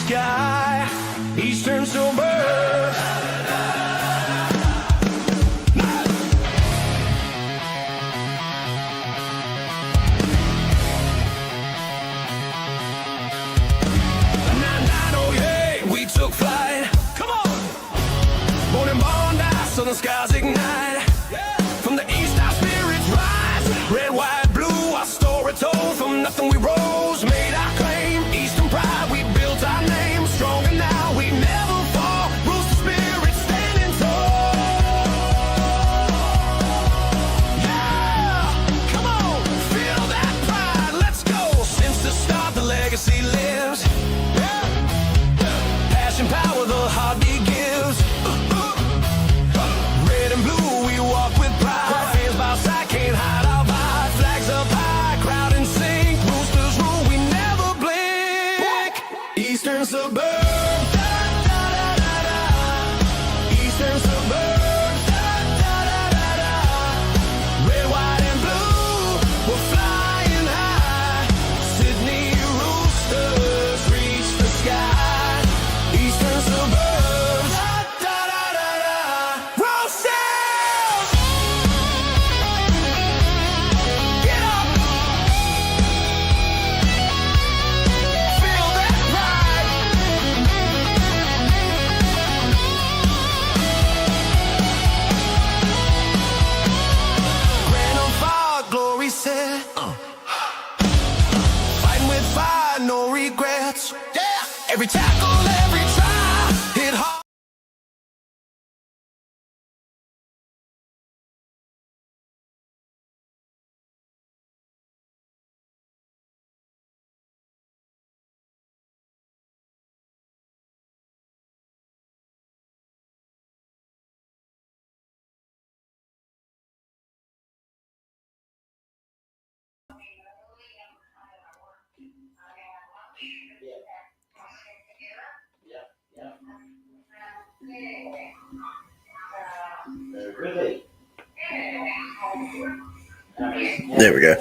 sky, eastern suburbs. We took flight. Come on. Born in Bondi, southern skies ignite. From the east our spirits rise. Red, white, blue, our story told. From nothing we rose, made our claim. Eastern pride, we built our name. Stronger now, we never fall. Rooster spirit standing tall. Yeah, come on, feel that pride. Let's go. Since the start, the legacy lives. Power the heartbeat gives. Red and blue, we walk with pride. Hands by side, can't hide our vibe. Flags up high, crowd in sync. Roosters rule, we never blink. Eastern suburbs. Eastern suburbs. Red, white, and blue, we're flying high. Sydney Roosters reach the sky. Eastern suburbs, Roosters! Get up! Feel that pride! Grand on fire, glory set. Fighting with fire, no regrets. Yeah! Every tackle, every try, hit hard. There we go.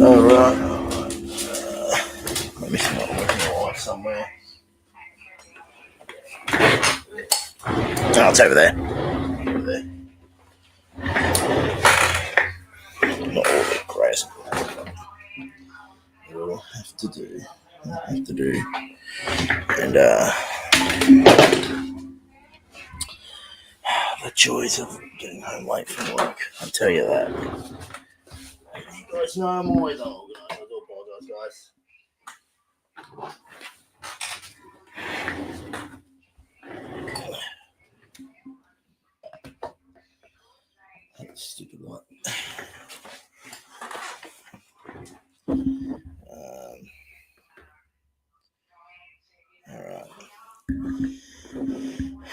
All right. Let me see what working light somewhere. Oh, it's over there. Over there. Not all the crazy. We'll have to do. And the joys of getting home late from work. I'll tell you that. You guys know I'm always unorganized. I do apologize, guys. That's stupid one.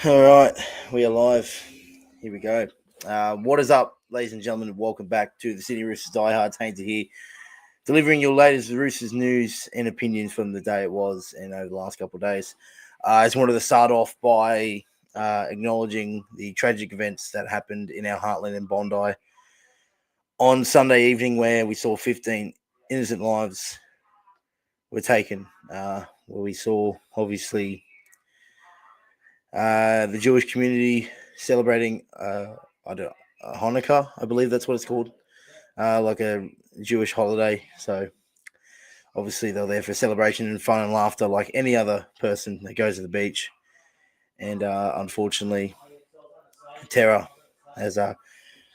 All right, we are live. Here we go. What is up, ladies and gentlemen? Welcome back to the Sydney Roosters Diehards. Haynes here, delivering your latest Roosters news and opinions from the day it was and over the last couple of days. I just wanted to start off by acknowledging the tragic events that happened in our heartland in Bondi on Sunday evening, where we saw 15 innocent lives were taken. Where we saw, obviously, the Jewish community celebrating Hanukkah, I believe that's what it's called, like a Jewish holiday. So obviously they're there for celebration and fun and laughter like any other person that goes to the beach. And unfortunately, terror has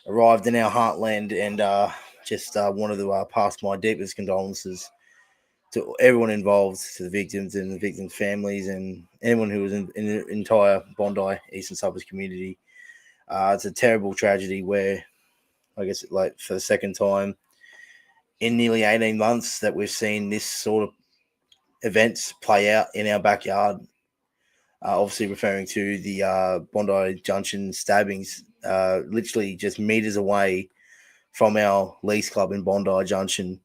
arrived in our heartland, and just wanted to pass my deepest condolences to everyone involved, to the victims and the victims' families, and anyone who was in the entire Bondi Eastern Suburbs community. It's a terrible tragedy where, I guess, like for the second time in nearly 18 months that we've seen this sort of events play out in our backyard. Obviously referring to the Bondi Junction stabbings, literally just meters away from our Lease Club in Bondi Junction.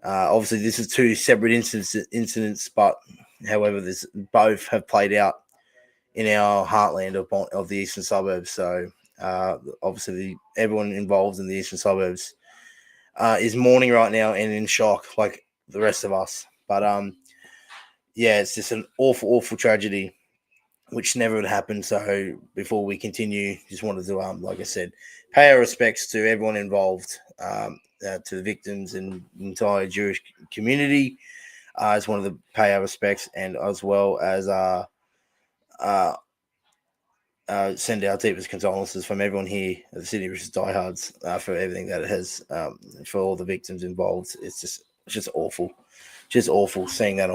Obviously, this is two separate incidents, but however, both have played out in our heartland of the eastern suburbs. So, obviously, everyone involved in the eastern suburbs is mourning right now and in shock, like the rest of us. But yeah, it's just an awful, awful tragedy, which never would happen. So before we continue, just wanted to, like I said, pay our respects to everyone involved, to the victims and the entire Jewish community. I just wanted to pay our respects, and as well as uh, send our deepest condolences from everyone here at the Sydney Roosters Diehards for everything that it has, for all the victims involved. It's just awful, just awful seeing that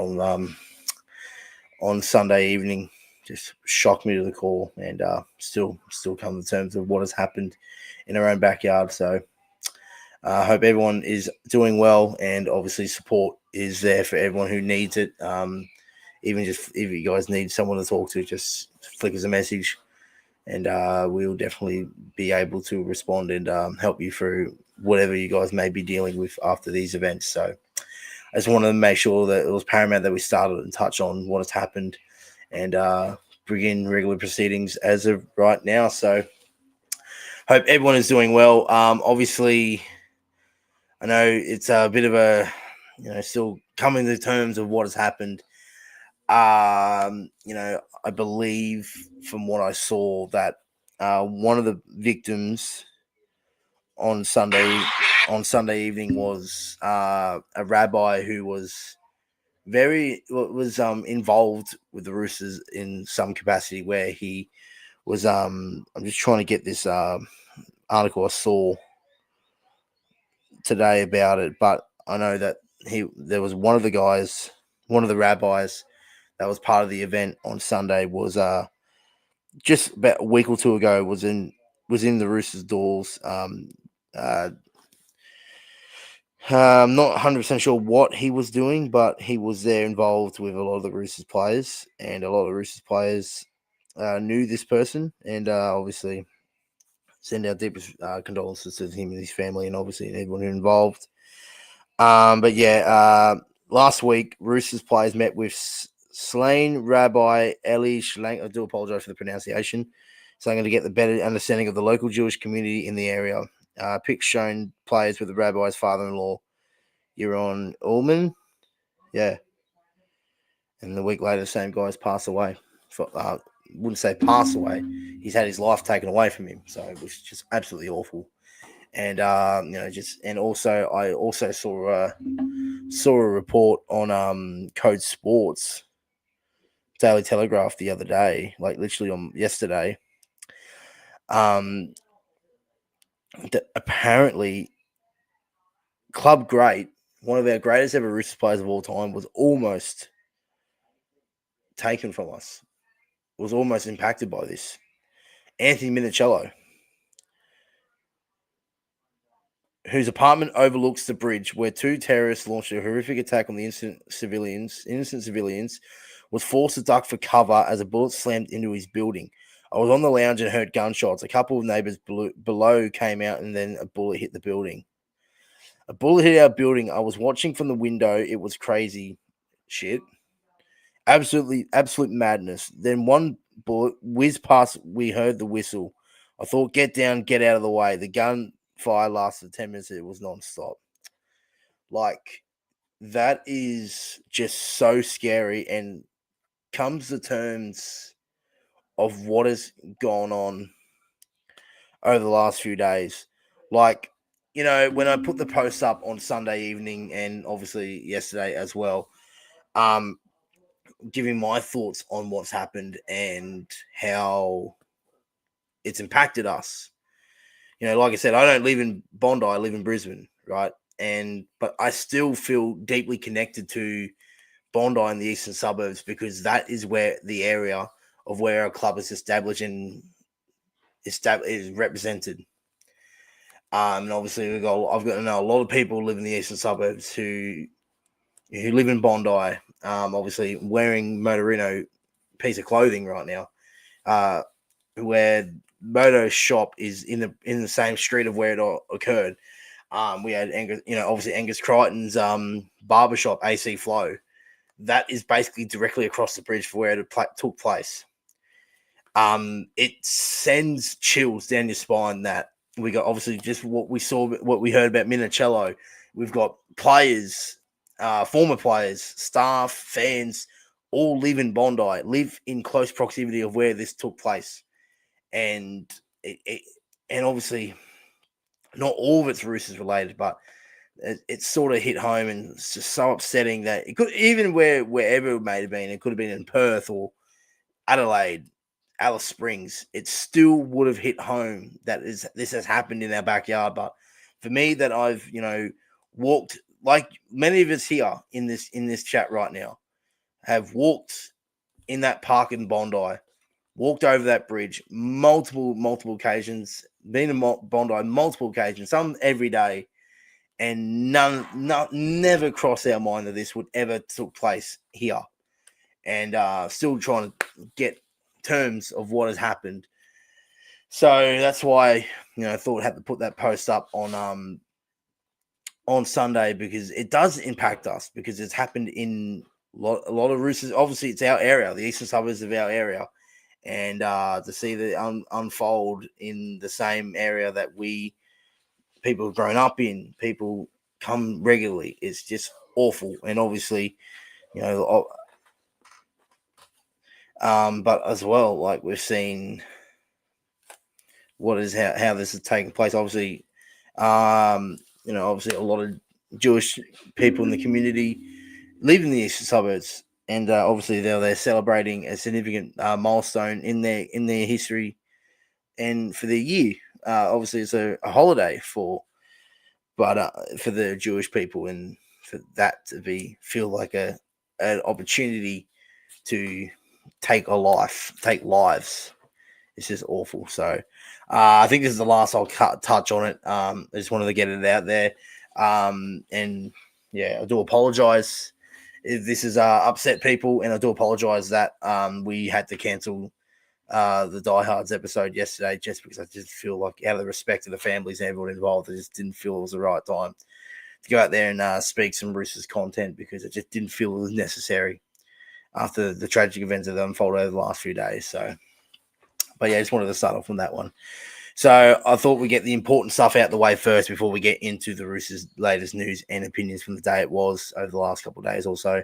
on Sunday evening. Just shocked me to the core, and still come to terms of what has happened in our own backyard. So I hope everyone is doing well, and obviously support is there for everyone who needs it. Even just if you guys need someone to talk to, just flick us a message, and we'll definitely be able to respond and help you through whatever you guys may be dealing with after these events. So I just wanted to make sure that it was paramount that we started and touch on what has happened, and begin regular proceedings as of right now. So hope everyone is doing well. Obviously, I know it's a bit of a, still coming to terms of what has happened. I believe from what I saw that one of the victims on Sunday evening was a rabbi who was involved with the Roosters in some capacity, where he was I'm just trying to get this article I saw today about it, but I know that there was one of the rabbis that was part of the event on Sunday was just about a week or two ago was in the Roosters doors. I'm not 100% sure what he was doing, but he was there involved with a lot of the Roosters players, and a lot of the Roosters players knew this person, and obviously send our deepest condolences to him and his family, and obviously everyone involved. But yeah, last week, Roosters players met with slain Rabbi Eli Schlank. I do apologize for the pronunciation. So I'm going to get the better understanding of the local Jewish community in the area. Pics shown players with the rabbi's father-in-law, Yaron Ullman. Yeah. And the week later, the same guy's passed away. Wouldn't say passed away. He's had his life taken away from him. So it was just absolutely awful. And I also saw a report on Code Sports Daily Telegraph the other day, like literally on yesterday. That apparently club great, one of our greatest ever Roosters players of all time, was almost taken from us. Was almost impacted by this. Anthony Minicello, whose apartment overlooks the bridge where two terrorists launched a horrific attack on the innocent civilians, was forced to duck for cover as a bullet slammed into his building. I was on the lounge and heard gunshots. A couple of neighbors below came out, and then a bullet hit the building. A bullet hit our building. I was watching from the window. It was crazy shit. Absolute madness. Then one bullet whizzed past. We heard the whistle. I thought, get down, get out of the way. The gunfire lasted 10 minutes. It was nonstop. Like, that is just so scary, and comes to terms of what has gone on over the last few days. Like, when I put the post up on Sunday evening, and obviously yesterday as well, giving my thoughts on what's happened and how it's impacted us. Like I said, I don't live in Bondi, I live in Brisbane, right? But I still feel deeply connected to Bondi and the eastern suburbs, because that is where the area of where our club is established and is represented. And obviously I've got to know a lot of people live in the eastern suburbs who live in Bondi. Obviously wearing Motorino piece of clothing right now, where Moto's shop is in the same street of where it occurred. We had Angus Crichton's barbershop, AC Flow. That is basically directly across the bridge for where it took place. It sends chills down your spine. That we got obviously just what we heard about Minicello. We've got players, former players, staff, fans, all live in Bondi, live in close proximity of where this took place, and and obviously not all of it's Roosters related, but it sort of hit home, and it's just so upsetting that it could even wherever it may have been, it could have been in Perth or Adelaide, Alice Springs, it still would have hit home that this has happened in our backyard. But for me, that I've walked like many of us here in this chat right now have walked in that park in Bondi, walked over that bridge multiple occasions, been in Bondi multiple occasions, some every day, and never crossed our mind that this would ever took place here, and still trying to get terms of what has happened. So that's why I thought I had to put that post up on Sunday, because it does impact us, because it's happened in a lot of Roosters. Obviously, it's our area, the eastern suburbs of our area, and to see that unfold in the same area that people have grown up in, people come regularly, it's just awful. And obviously, but as well, like we've seen how this has taken place. Obviously, obviously a lot of Jewish people in the community live in the eastern suburbs, and obviously they're celebrating a significant milestone in their history and for their year. Obviously, it's a holiday for the Jewish people, and for that to feel like an opportunity to take lives. It's just awful. So I think this is the last I'll touch on it. I just wanted to get it out there. And yeah, I do apologize if this is upset people, and I do apologize that we had to cancel the Diehards episode yesterday, just because I just feel like, out of the respect of the families and everyone involved, I just didn't feel it was the right time to go out there and speak some Roosters content, because it just didn't feel it was necessary after the tragic events that unfolded over the last few days. So, but yeah, I just wanted to start off on that one. So I thought we'd get the important stuff out the way first before we get into the Roosters' latest news and opinions from the day it was over the last couple of days or so.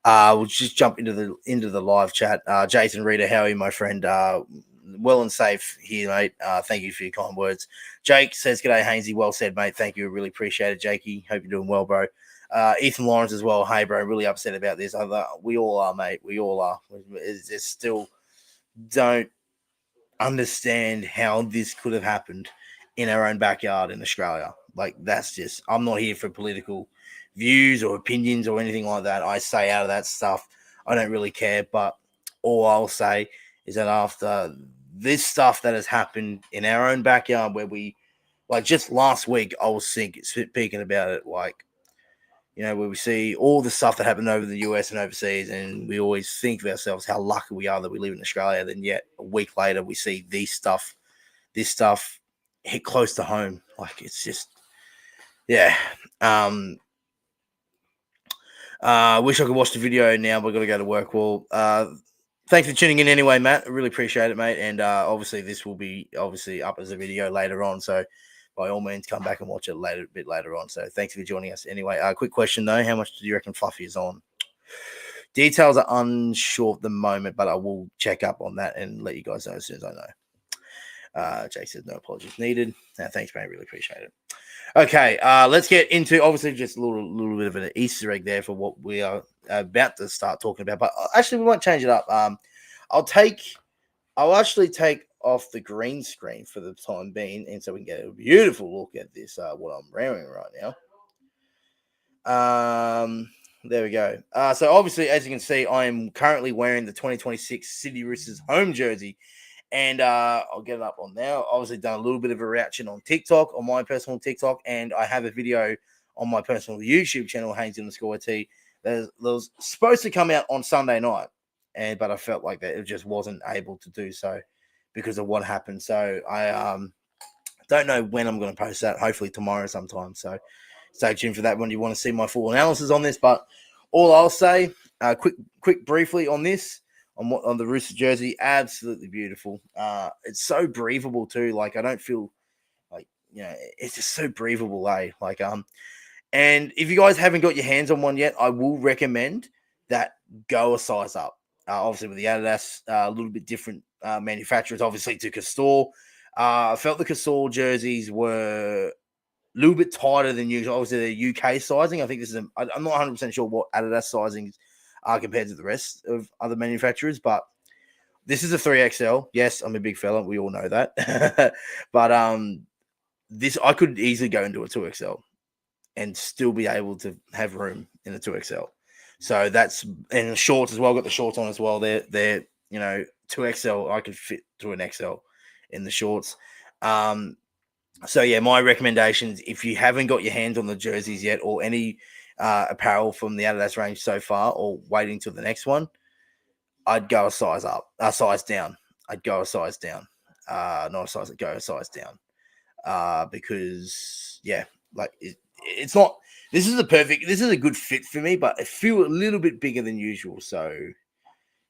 We'll just jump into the live chat. Jason Reader, how are you, my friend? Well and safe here, mate. Thank you for your kind words. Jake says, "G'day, Hainsey. Well said, mate. Thank you. I really appreciate it, Jakey. Hope you're doing well, bro." Ethan Lawrence as well. Hey, bro. Really upset about this. We all are, mate. We all are. It's still don't understand how this could have happened in our own backyard in Australia. Like, that's just, I'm not here for political views or opinions or anything like that. I stay out of that stuff. I don't really care. But all I'll say is that after this stuff that has happened in our own backyard, where we, like, just last week, I was speaking about it, like, where we see all the stuff that happened over the US and overseas, and we always think of ourselves how lucky we are that we live in Australia. Then yet a week later, we see this stuff hit close to home. Like, it's just, yeah. Wish I could watch the video now, but I got to go to work. Well, thanks for tuning in anyway, Matt. I really appreciate it, mate. And obviously this will be up as a video later on. So by all means, come back and watch it a bit later on. So thanks for joining us. Anyway, quick question though. How much do you reckon Fluffy is on? Details are unsure at the moment, but I will check up on that and let you guys know as soon as I know. Jake says no apologies needed. Thanks, mate. Really appreciate it. Okay, let's get into, obviously, just a little bit of an Easter egg there for what we are about to start talking about. But actually, we might change it up. I'll actually take off the green screen for the time being, and so we can get a beautiful look at this, what I'm wearing right now. There we go. So obviously, as you can see, I am currently wearing the 2026 Sydney Roosters home jersey. And I'll get it up on now. Obviously, done a little bit of a reaction on TikTok, on my personal TikTok, and I have a video on my personal YouTube channel, Haynes_T, that was supposed to come out on Sunday night, but I felt like that it just wasn't able to do so because of what happened. So I don't know when I'm going to post that. Hopefully tomorrow sometime. So stay tuned for that when you want to see my full analysis on this. But all I'll say, quick briefly on this. On the Rooster jersey, absolutely beautiful. It's so breathable too. Like, I don't feel like, it's just so breathable, eh? Like, and if you guys haven't got your hands on one yet, I will recommend that go a size up. Obviously, with the Adidas, a little bit different manufacturers, obviously, to Castore. I felt the Castore jerseys were a little bit tighter than usual. Obviously, the UK sizing. I think this is. I'm not 100% sure what Adidas sizings are compared to the rest of other manufacturers, but this is a 3XL. Yes, I'm a big fella. We all know that. But this I could easily go into a 2XL and still be able to have room in a 2XL. So that's and the shorts as well. Got the shorts on as well. They're 2XL. I could fit to an XL in the shorts. So yeah, my recommendations, if you haven't got your hands on the jerseys yet or any apparel from the Adidas range so far, or waiting till the next one, I'd go a size up, a size down. I'd go a size down, not a size. Go a size down, because yeah, like it's not. This is a good fit for me, but I feel a little bit bigger than usual. So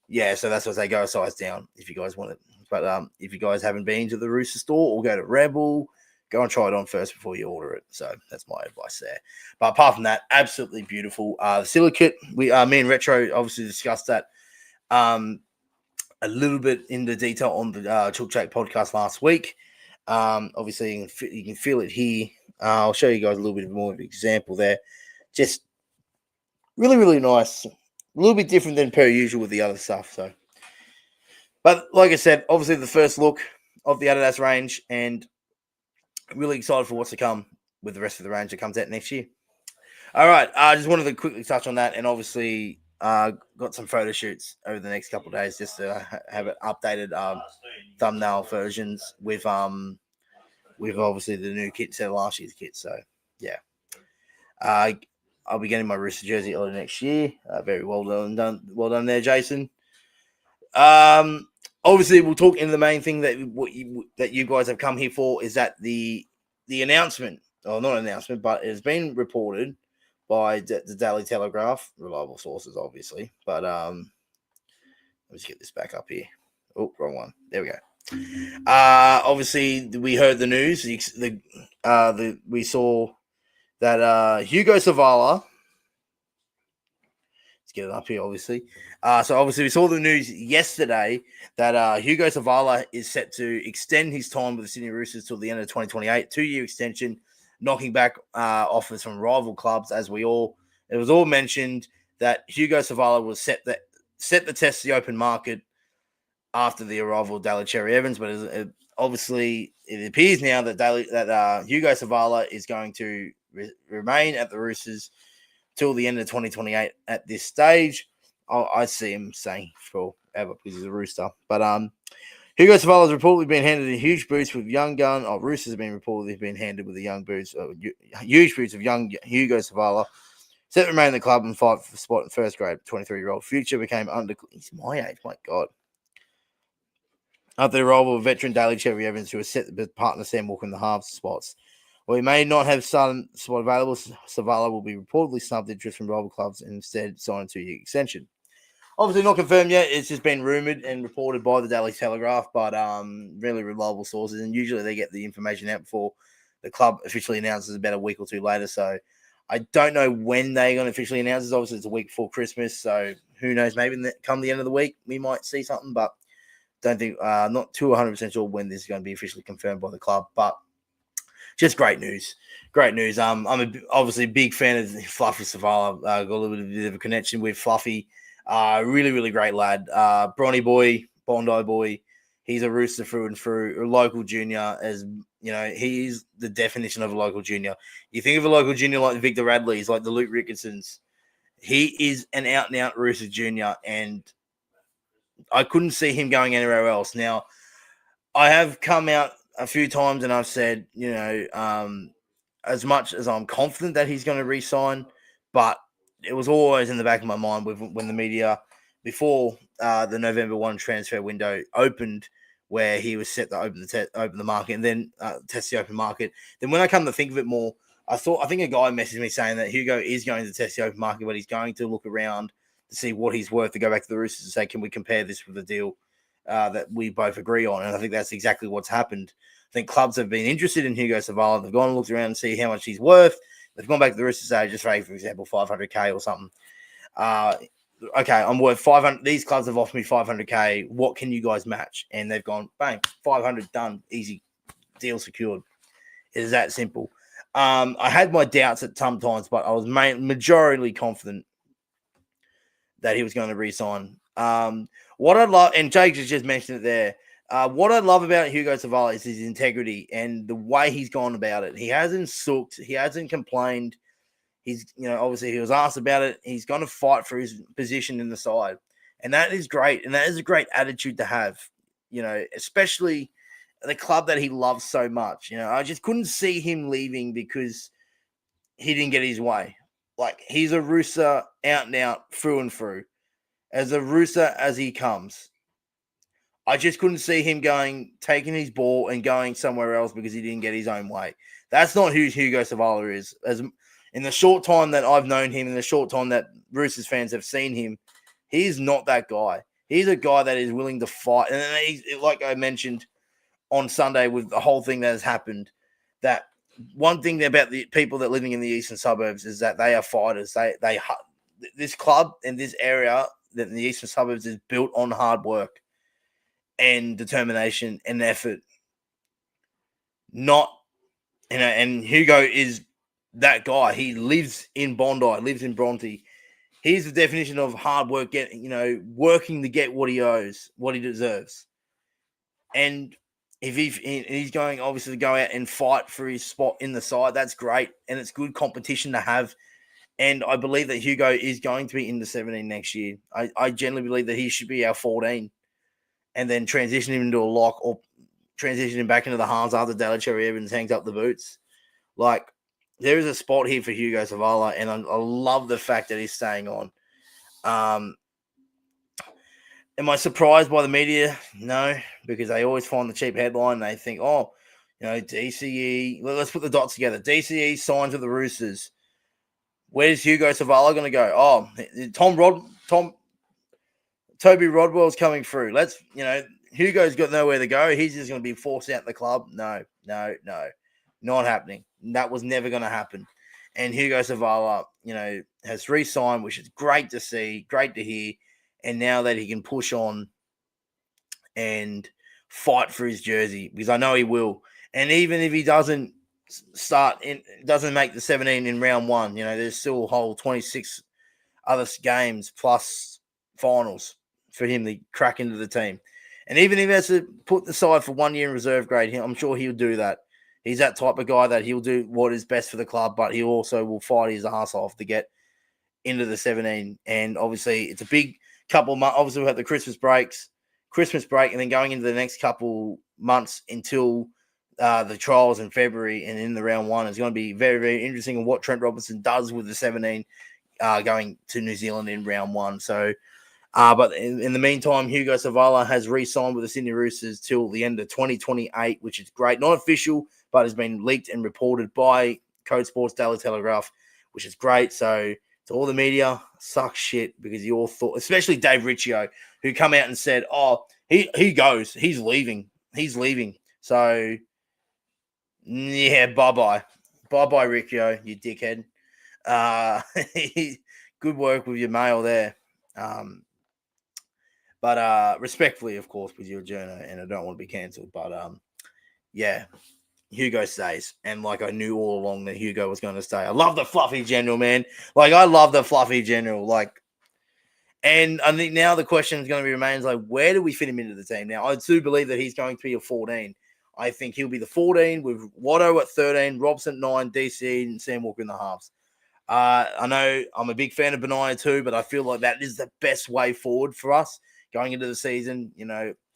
yeah, so that's what I say. Go a size down if you guys want it. But if you guys haven't been to the Rooster store or go to Rebel, go and try it on first before you order it. So that's my advice there. But apart from that, absolutely beautiful. The silicate, me and Retro obviously discussed that a little bit into detail on the Chook Shake podcast last week. Obviously, you can feel it here. I'll show you guys a little bit more of an example there. Just really, really nice. A little bit different than per usual with the other stuff. So, but like I said, obviously the first look of the Adidas range, and really excited for what's to come with the rest of the range that comes out next year. All right, I just wanted to quickly touch on that, and obviously got some photo shoots over the next couple of days just to have it updated thumbnail versions with obviously the new kit instead of last year's kit. So yeah, I'll be getting my Rooster jersey early next year. Very well done there, Jason. Obviously, we'll talk into the main thing that you guys have come here for is that the announcement, or not announcement, but it has been reported by the Daily Telegraph, reliable sources, obviously. But let's get this back up here. Oh, wrong one. There we go. Obviously, we heard the news. We saw that Hugo Savala. Let's get it up here, obviously. So obviously, we saw the news yesterday that Hugo Savala is set to extend his time with the Sydney Roosters till the end of 2028, 2-year extension, knocking back offers from rival clubs. It was all mentioned that Hugo Savala was set the test the open market after the arrival of Daly Cherry Evans, but obviously it appears now that Hugo Savala is going to remain at the Roosters till the end of 2028 at this stage. I see him staying forever because he's a Rooster. But Hugo Savala has reportedly been handed a huge boost with young gun. Roosters have been reportedly been handed with the young boots, huge boots of young Hugo Savala. Set to remain in the club and fight for the spot in first grade. 23-year-old future became he's my age, my God. After the arrival of veteran Daly Cherry Evans, who was set with partner Sam Walker in the halves spots. While he may not have starting spot available, Savala will be reportedly snubbed interest from rival clubs and instead sign a 2-year extension. Obviously not confirmed yet. It's just been rumoured and reported by the Daily Telegraph, but really reliable sources. And usually they get the information out before the club officially announces about a week or two later. So I don't know when they're going to officially announce this. Obviously, it's a week before Christmas, so who knows? Maybe come the end of the week, we might see something, but don't think, not too 100% sure when this is going to be officially confirmed by the club. But just great news. Great news. I'm obviously a big fan of Fluffy Savala. Got a little bit of a connection with Fluffy. Really, really great lad. Bondi boy. He's a Rooster through and through. A local junior, as you know, he's the definition of a local junior. You think of a local junior like Victor Radley's, like the Luke Rickardsons. He is an out-and-out Rooster junior, and I couldn't see him going anywhere else. Now, I have come out a few times and I've said, as much as I'm confident that he's going to re-sign, but it was always in the back of my mind when the media, before the November 1 transfer window opened, where he was set to open the market and then test the open market. Then when I come to think of it more, I think a guy messaged me saying that Hugo is going to test the open market, but he's going to look around to see what he's worth to go back to the Roosters and say, can we compare this with a deal that we both agree on? And I think that's exactly what's happened. I think clubs have been interested in Hugo Savala. They've gone and looked around and see how much he's worth. They've gone back to the Roosters, say, just for example, $500K or something. okay, I'm worth 500. These clubs have offered me 500K. What can you guys match? And they've gone, bang, 500 done, easy, deal secured. It is that simple. I had my doubts at some times, but I was majorly confident that he was going to re-sign. What I love, and Jake just mentioned it there. What I love about Hugo Savala is his integrity and the way he's gone about it. He hasn't sooked. He hasn't complained. He's, obviously he was asked about it. He's going to fight for his position in the side. And that is great. And that is a great attitude to have, especially the club that he loves so much. I just couldn't see him leaving because he didn't get his way. Like, he's a Rooster out and out, through and through. As a Rooster as he comes. I just couldn't see him taking his ball and going somewhere else because he didn't get his own way. That's not who Hugo Savala is. As in the short time that I've known him, in the short time that Roosters fans have seen him, he's not that guy. He's a guy that is willing to fight. And he's, like I mentioned on Sunday with the whole thing that has happened, that one thing about the people that living in the eastern suburbs is that they are fighters. This club and this area that in the eastern suburbs is built on hard work and determination and effort. And Hugo is that guy. He lives in Bondi, lives in Bronte. He's the definition of hard work, working to get what he owes, what he deserves. And if he's going obviously to go out and fight for his spot in the side, that's great. And it's good competition to have. And I believe that Hugo is going to be in the 17 next year. I generally believe that he should be our 14 and then transition him into a lock or transition him back into the halves after Delacherry Evans hangs up the boots. Like, there is a spot here for Hugo Savala, and I love the fact that he's staying on. Am I surprised by the media? No, because they always find the cheap headline. They think, DCE, let's put the dots together. DCE signs with the Roosters. Where's Hugo Savala going to go? Toby Rodwell's coming through. Hugo's got nowhere to go. He's just going to be forced out the club. No. Not happening. That was never going to happen. And Hugo Savala, has re-signed, which is great to see, great to hear. And now that he can push on and fight for his jersey, because I know he will. And even if he doesn't make the 17 in round one, there's still a whole 26 other games plus finals for him to crack into the team. And even if he has to put the side for 1 year in reserve grade, I'm sure he'll do that. He's that type of guy that he'll do what is best for the club, but he also will fight his ass off to get into the 17. And obviously, it's a big couple of months. Obviously, we have the Christmas break, and then going into the next couple months until the trials in February and in the round one. It's going to be very, very interesting on what Trent Robinson does with the 17 going to New Zealand in round one. So, but in the meantime, Hugo Savala has re-signed with the Sydney Roosters till the end of 2028, which is great. Not official, but has been leaked and reported by Code Sports Daily Telegraph, which is great. So to all the media, suck shit, because you all thought, especially Dave Riccio, who come out and said, he goes, he's leaving. So, yeah, bye-bye. Bye-bye, Riccio, you dickhead. Good work with your mail there. But respectfully, of course, with your journal, and I don't want to be cancelled. But yeah, Hugo stays. And like, I knew all along that Hugo was going to stay. I love the fluffy general, man. Like, I love the fluffy general. Like, and I think now the question is going to be remains like, where do we fit him into the team? Now, I do believe that he's going to be a 14. I think he'll be the 14 with Watto at 13, Robson at 9, DC, and Sam Walker in the halves. I know I'm a big fan of Benaya too, but I feel like that is the best way forward for us going into the season.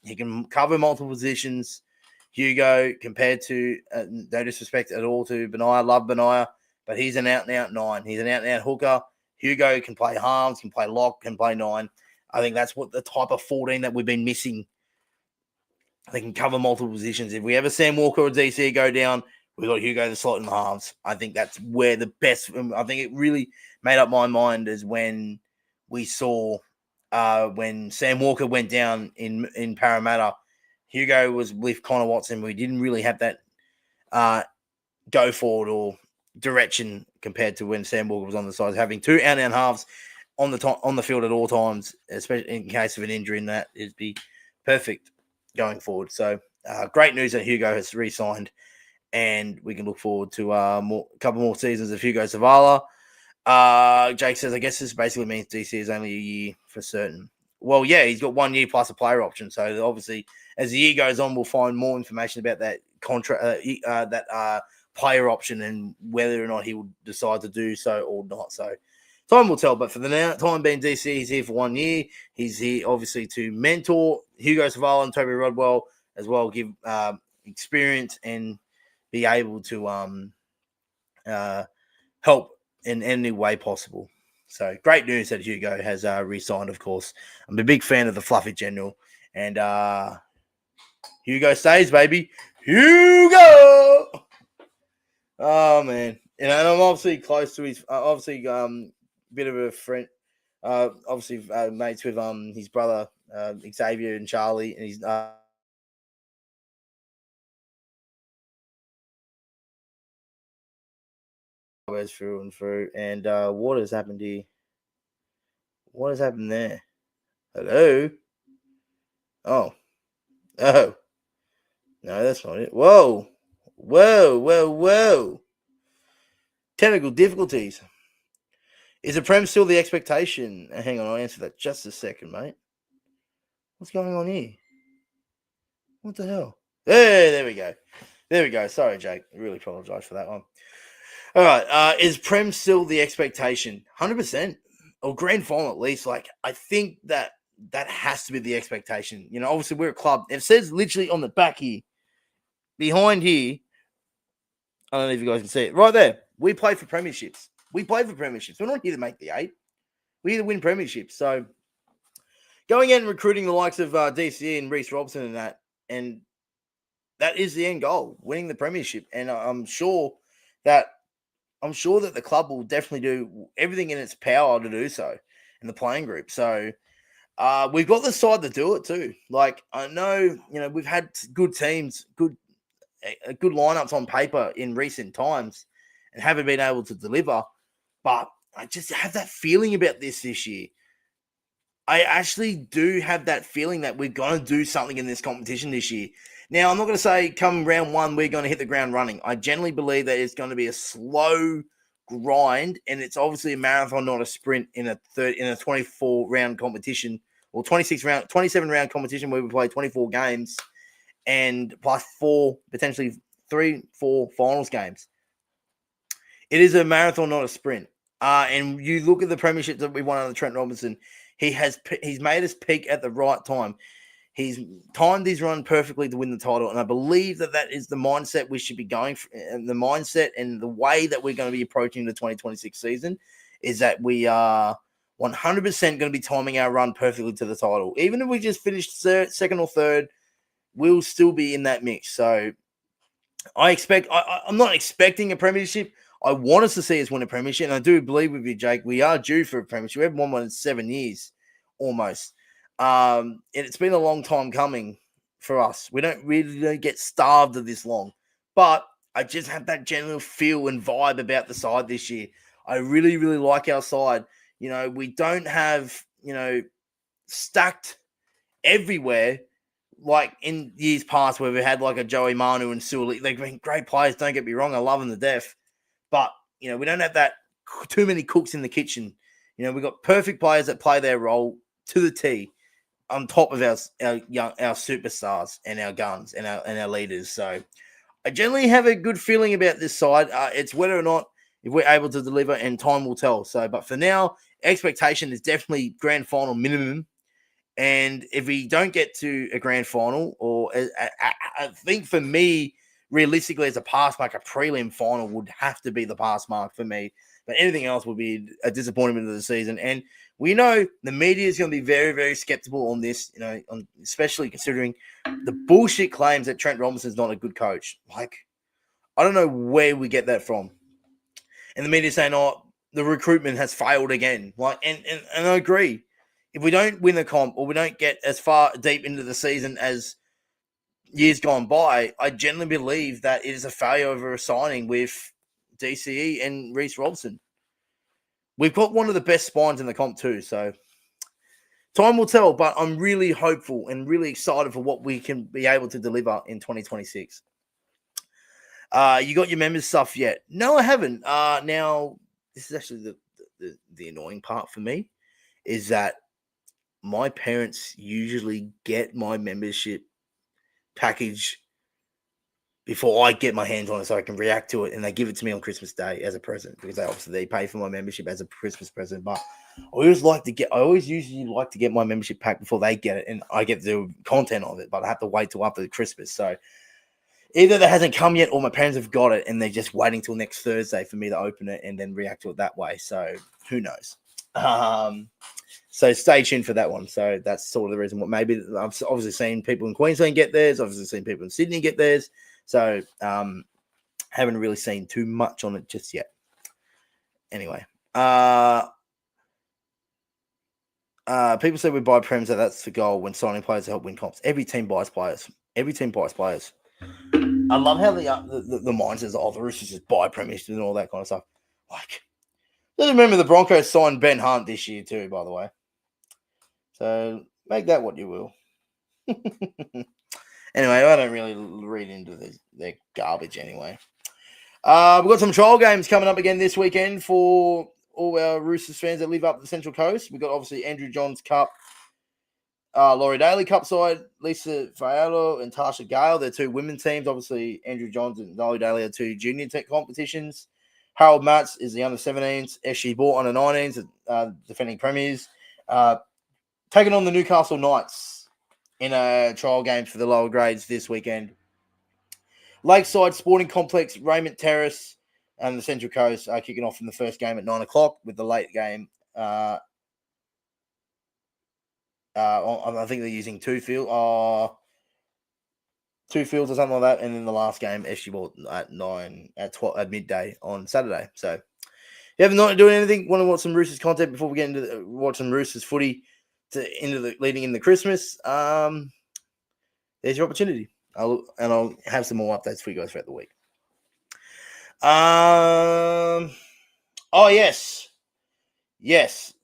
He can cover multiple positions. Hugo, compared to, no disrespect at all to Benaya, love Benaya, but he's an out-and-out 9. He's an out-and-out hooker. Hugo can play halves, can play lock, can play 9. I think that's what the type of 14 that we've been missing. They can cover multiple positions. If we ever Sam Walker or DC go down, we got Hugo the slot in the halves. I think that's where the best. I think it really made up my mind is when we saw when Sam Walker went down in Parramatta. Hugo was with Connor Watson. We didn't really have that go forward or direction compared to when Sam Walker was on the side. Having two out-and-out halves on the field at all times, especially in case of an injury, and that it'd be perfect going forward. So great news that Hugo has re-signed, and we can look forward to a couple more seasons of Hugo Savala. Jake says, I guess this basically means DC is only a year for certain. Well, yeah, he's got 1 year plus a player option. So obviously, as the year goes on, we'll find more information about that contract, that player option, and whether or not he will decide to do so or not. So time will tell. But for the time being, DC, he's here for 1 year. He's here obviously to mentor Hugo Savala and Toby Rodwell as well, give experience and be able to help in any way possible. So great news that Hugo has re-signed, of course. I'm a big fan of the Fluffy General. And Hugo stays, baby. Hugo! Oh, man. And I'm obviously close to his, bit of a friend, mates with his brother, Xavier and Charlie, and he's goes through and through. And what has happened here? What has happened there? Hello? Oh. No, that's not it. Whoa. Technical difficulties. Is the Prem still the expectation? Hang on, I'll answer that just a second, mate. What's going on here? What the hell? Hey, there we go. There we go. Sorry, Jake. I really apologize for that one. All right. Is Prem still the expectation? 100%. Or grand final at least. Like, I think that has to be the expectation. You know, obviously we're a club. It says literally on the back here, behind here, I don't know if you guys can see it. Right there. We play for premierships. We're not here to make the 8. We're here to win premierships. So going in and recruiting the likes of DCE and Reece Robson and that is the end goal, winning the premiership. And I'm sure that the club will definitely do everything in its power to do so, in the playing group. So we've got the side to do it too. Like, I know, we've had good teams, good lineups on paper in recent times and haven't been able to deliver. But I just have that feeling about this year. I actually do have that feeling that we're going to do something in this competition this year. Now, I'm not going to say come round 1, we're going to hit the ground running. I generally believe that it's going to be a slow grind, and it's obviously a marathon, not a sprint in a 24-round competition or 27-round competition where we play 24 games and plus 4, potentially 3-4 finals games. It is a marathon, not a sprint. And you look at the premiership that we won under Trent Robinson. He's made us peak at the right time. He's timed his run perfectly to win the title, and I believe that is the mindset we should be going for. And the mindset and the way that we're going to be approaching the 2026 season is that we are 100% going to be timing our run perfectly to the title. Even if we just finish second or third, we'll still be in that mix. So I'm not expecting a premiership. I want us to see us win a premiership, and I do believe with you, Jake, we are due for a premiership. We haven't won one in 7 years, almost. And it's been a long time coming for us. We don't get starved of this long. But I just have that general feel and vibe about the side this year. I really, really like our side. We don't have, stacked everywhere like in years past where we had like a Joey Manu and Sully. They've been great players, don't get me wrong. I love them to death. But, we don't have that too many cooks in the kitchen. We've got perfect players that play their role to the T on top of our superstars and our guns and our leaders. So I generally have a good feeling about this side. It's whether or not if we're able to deliver, and time will tell. So, but for now, expectation is definitely grand final minimum. And if we don't get to a grand final, or I think for me, realistically, as a pass mark, a prelim final would have to be the pass mark for me. But anything else would be a disappointment of the season. And we know the media is going to be very, very skeptical on this, especially considering the bullshit claims that Trent Robinson's not a good coach. Like, I don't know where we get that from. And the media saying, oh, the recruitment has failed again. Like, and I agree. If we don't win the comp or we don't get as far deep into the season as years gone by, I genuinely believe that it is a failure of a signing with DCE and Reece Robson. we've got one of the best spines in the comp too. So time will tell, but I'm really hopeful and really excited for what we can be able to deliver in 2026. You got your members stuff yet? No, I haven't. Now this is actually the annoying part for me is that my parents usually get my membership package before I get my hands on it so I can react to it, and they give it to me on Christmas Day as a present because they pay for my membership as a Christmas present. But I always usually like to get my membership pack before they get it, and I get to do content on it, but I have to wait till after Christmas. So either that hasn't come yet or my parents have got it and they're just waiting till next Thursday for me to open it and then react to it that way. So who knows? So stay tuned for that one. So that's sort of the reason what maybe I've obviously seen people in Queensland get theirs, obviously seen people in Sydney get theirs. So haven't really seen too much on it just yet. Anyway, people say we buy prems, that's the goal when signing players to help win comps. Every team buys players. Every team buys players. I love how the mindset is, the Roosters just buy premierships and all that kind of stuff. Like, just remember the Broncos signed Ben Hunt this year too, by the way. So make that what you will. Anyway, I don't really read into their garbage anyway. We've got some trial games coming up again this weekend for all our Roosters fans that live up the Central Coast. We've got obviously Andrew Johns Cup, Laurie Daly Cup side, Lisa Fialo and Tasha Gale. They're two women's teams. Obviously, Andrew Johns and Laurie Daly are two junior tech competitions. Harold Matz is the under-17s. Eshy Ball under-19s, defending premiers. Taking on the Newcastle Knights in a trial game for the lower grades this weekend. Lakeside Sporting Complex, Raymond Terrace, and the Central Coast are kicking off in the first game at 9 o'clock with the late game. I think they're using two fields or something like that, and then the last game, Eshy Ball at 12 at midday on Saturday. So, if you haven't not doing anything, want to watch some Roosters content before we get into watch some Roosters footy leading into Christmas, there's your opportunity. I'll have some more updates for you guys throughout the week. Oh yes.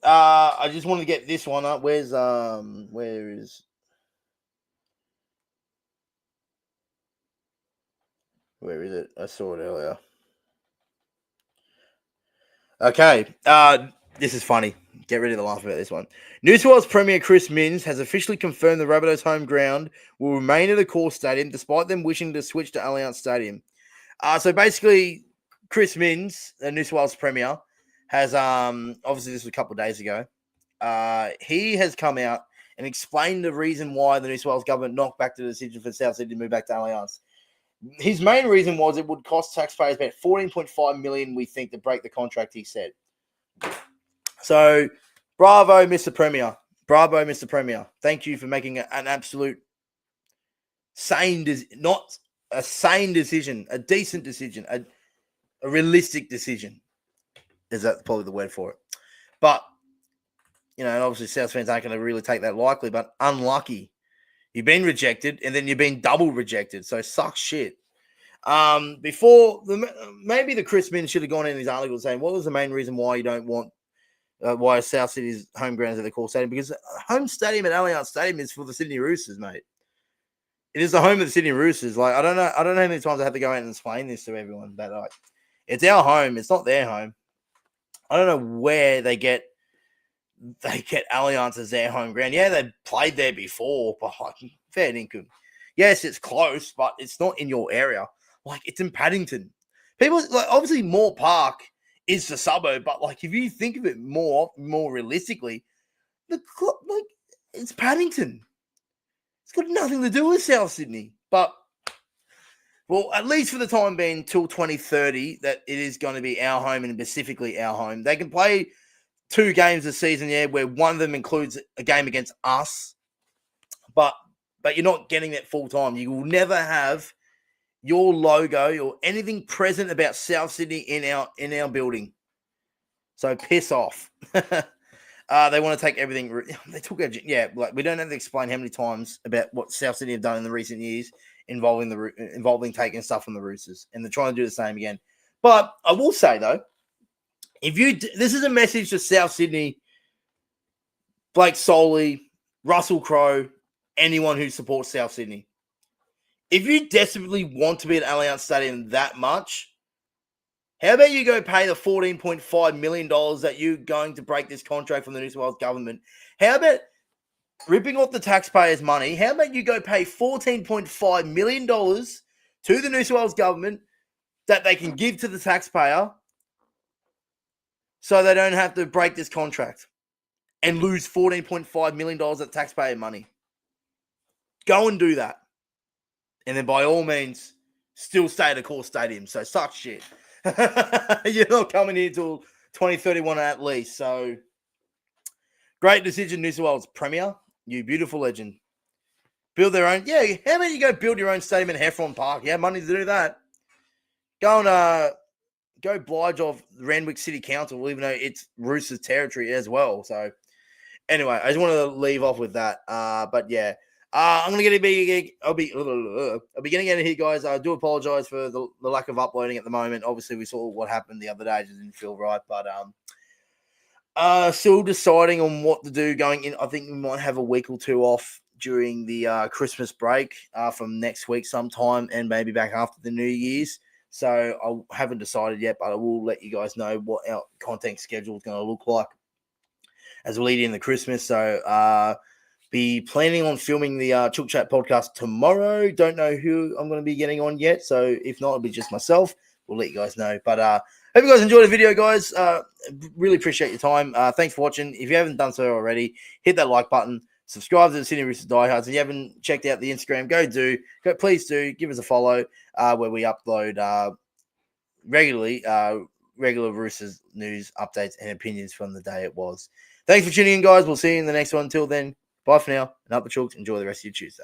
I just wanted to get this one up. Where is it? I saw it earlier. Okay. This is funny. Get ready to laugh about this one. New South Wales Premier Chris Minns has officially confirmed the Rabbitohs' home ground will remain at the core stadium despite them wishing to switch to Allianz Stadium. So basically, Chris Minns, the New South Wales Premier, has obviously this was a couple of days ago. He has come out and explained the reason why the New South Wales government knocked back the decision for South Sydney to move back to Allianz. His main reason was it would cost taxpayers about $14.5 million, we think, to break the contract, he said. So, bravo, Mr. Premier. Bravo, Mr. Premier. Thank you for making an absolute not a sane decision, a decent decision, a realistic decision. Is that probably the word for it? But, and obviously South fans aren't going to really take that lightly, but unlucky. You've been rejected, and then you've been double rejected, so suck shit. Maybe the Chris Minns should have gone in his article saying, what was the main reason why you don't want why South City's home grounds at the core stadium? Because home stadium at Allianz Stadium is for the Sydney Roosters, mate. It is the home of the Sydney Roosters. Like, I don't know how many times I have to go out and explain this to everyone, but like, it's our home. It's not their home. I don't know where they get Allianz as their home ground. Yeah, they played there before, but like, fair dinkum. Yes, it's close, but it's not in your area. Like, it's in Paddington. People like obviously Moore Park is the suburb, but like if you think of it more realistically, it's Paddington. It's got nothing to do with South Sydney. But well, at least for the time being, till 2030, that it is going to be our home and specifically our home. They can play 2 games this season, where one of them includes a game against us, but you're not getting that full time. You will never have your logo or anything present about South Sydney in our building. So piss off. They want to take everything. They took our like we don't have to explain how many times about what South Sydney have done in the recent years involving taking stuff from the Roosters, and they're trying to do the same again. But I will say though, This is a message to South Sydney, Blake Soley, Russell Crowe, anyone who supports South Sydney. If you desperately want to be at Allianz Stadium that much, how about you go pay the $14.5 million that you're going to break this contract from the New South Wales government? How about ripping off the taxpayers' money? How about you go pay $14.5 million to the New South Wales government that they can give to the taxpayer so they don't have to break this contract and lose $14.5 million of taxpayer money? Go and do that. And then by all means, still stay at a core stadium. So suck shit. You're not coming here till 2031 at least. So great decision, New South Wales Premier. You beautiful legend. Build their own. Yeah, how about you go build your own stadium in Heffron Park? You have money to do that. Go and go oblige of Randwick City Council, even though it's Roosters territory as well. So anyway, I just wanted to leave off with that. But yeah. I'm gonna I'll be getting out of here, guys. I do apologize for the lack of uploading at the moment. Obviously, we saw what happened the other day; it just didn't feel right. But still deciding on what to do going in. I think we might have a week or two off during the Christmas break from next week sometime, and maybe back after the New Year's. So I haven't decided yet, but I will let you guys know what our content schedule is going to look like as we lead into Christmas. So be planning on filming the Chook Chat podcast tomorrow. Don't know who I'm going to be getting on yet. So if not, it'll be just myself. We'll let you guys know. But hope you guys enjoyed the video, guys. Really appreciate your time. Thanks for watching. If you haven't done so already, hit that like button. Subscribe to the Sydney Roosters Diehards. If you haven't checked out the Instagram, please do. Give us a follow where we upload regularly regular Roosters news, updates, and opinions from the day it was. Thanks for tuning in, guys. We'll see you in the next one. Until then, bye for now, and up the Chooks. Enjoy the rest of your Tuesday.